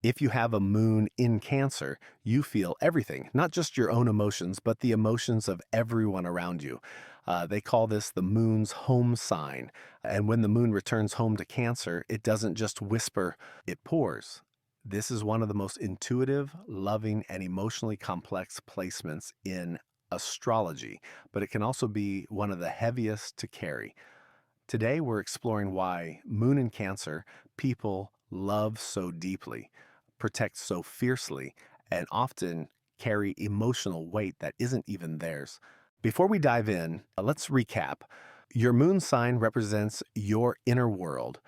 If you have a moon in Cancer, you feel everything, not just your own emotions, but the emotions of everyone around you. They call this the moon's home sign. And when the moon returns home to Cancer, it doesn't just whisper, it pours. This is one of the most intuitive, loving, and emotionally complex placements in astrology, but it can also be one of the heaviest to carry. Today, we're exploring why Moon in Cancer people love so deeply, protect so fiercely, and often carry emotional weight that isn't even theirs. Before we dive in, let's recap. Your moon sign represents your inner world,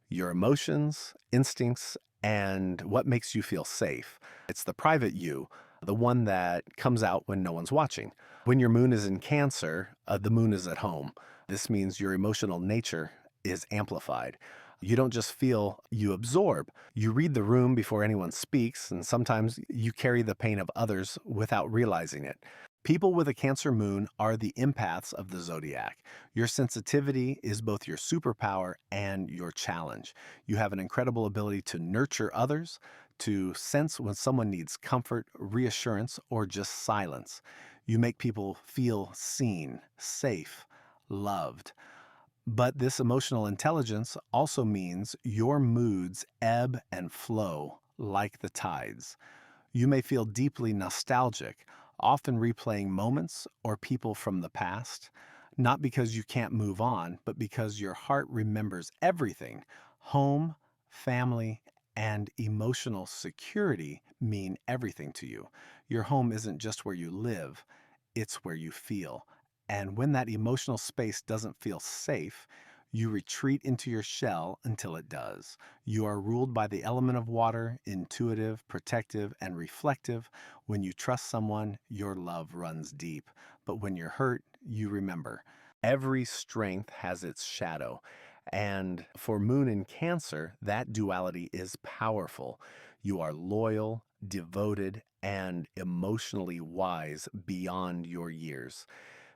your emotions, instincts, and what makes you feel safe. It's the private you, the one that comes out when no one's watching. When your moon is in Cancer, the moon is at home. This means your emotional nature is amplified. You don't just feel, you absorb. You read the room before anyone speaks, and sometimes you carry the pain of others without realizing it. People with a Cancer moon are the empaths of the zodiac. Your sensitivity is both your superpower and your challenge. You have an incredible ability to nurture others, to sense when someone needs comfort, reassurance, or just silence. You make people feel seen, safe, loved. But this emotional intelligence also means your moods ebb and flow like the tides. You may feel deeply nostalgic, often replaying moments or people from the past, not because you can't move on, but because your heart remembers everything. Home, family, and emotional security mean everything to you. Your home isn't just where you live, it's where you feel. And when that emotional space doesn't feel safe, you retreat into your shell until it does. You are ruled by the element of water, intuitive, protective, and reflective. When you trust someone, your love runs deep. But when you're hurt, you remember. Every strength has its shadow. And for Moon in Cancer, that duality is powerful. You are loyal, devoted, and emotionally wise beyond your years.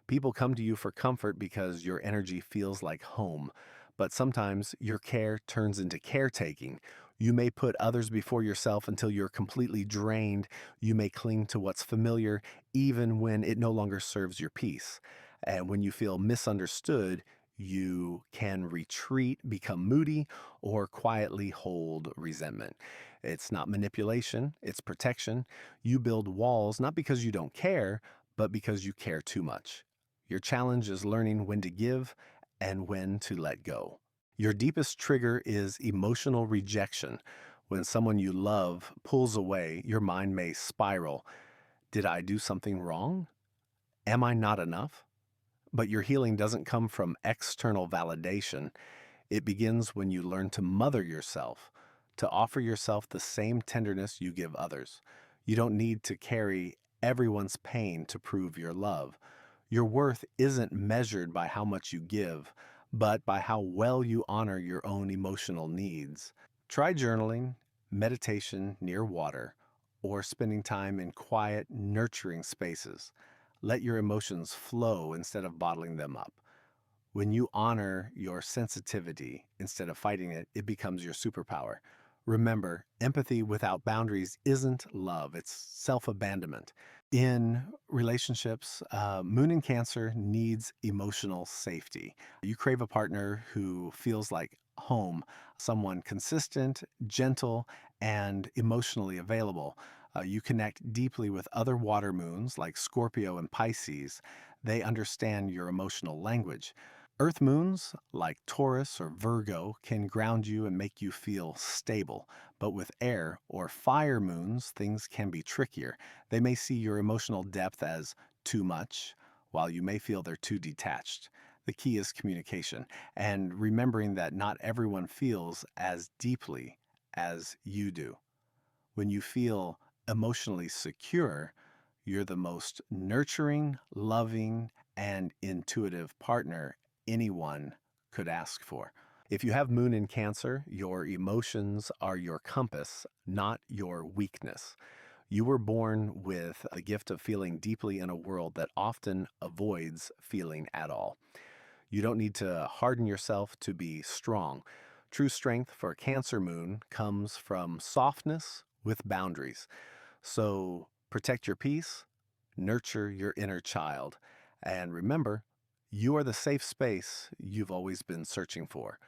People come to you for comfort because your energy feels like home, but sometimes your care turns into caretaking. You may put others before yourself until you're completely drained. You may cling to what's familiar, even when it no longer serves your peace. And when you feel misunderstood, you can retreat, become moody, or quietly hold resentment. It's not manipulation, it's protection. You build walls not because you don't care, but because you care too much. Your challenge is learning when to give and when to let go. Your deepest trigger is emotional rejection. When someone you love pulls away, your mind may spiral. Did I do something wrong? Am I not enough? But your healing doesn't come from external validation. It begins when you learn to mother yourself, to offer yourself the same tenderness you give others. You don't need to carry everyone's pain to prove your love. Your worth isn't measured by how much you give, but by how well you honor your own emotional needs. Try journaling, meditation near water, or spending time in quiet, nurturing spaces. Let your emotions flow instead of bottling them up. When you honor your sensitivity instead of fighting it, it becomes your superpower. Remember, empathy without boundaries isn't love, it's self abandonment. In relationships, Moon in Cancer needs emotional safety. You crave a partner who feels like home, someone consistent, gentle, and emotionally available. You connect deeply with other water moons like Scorpio and Pisces. They understand your emotional language. Earth moons, like Taurus or Virgo, can ground you and make you feel stable. But with air or fire moons, things can be trickier. They may see your emotional depth as too much, while you may feel they're too detached. The key is communication and remembering that not everyone feels as deeply as you do. When you feel emotionally secure, you're the most nurturing, loving, and intuitive partner anyone could ask for. If you have Moon in Cancer, your emotions are your compass, not your weakness. You were born with the gift of feeling deeply in a world that often avoids feeling at all. You don't need to harden yourself to be strong. True strength for Cancer Moon comes from softness with boundaries. So protect your peace, nurture your inner child, and remember, you are the safe space you've always been searching for.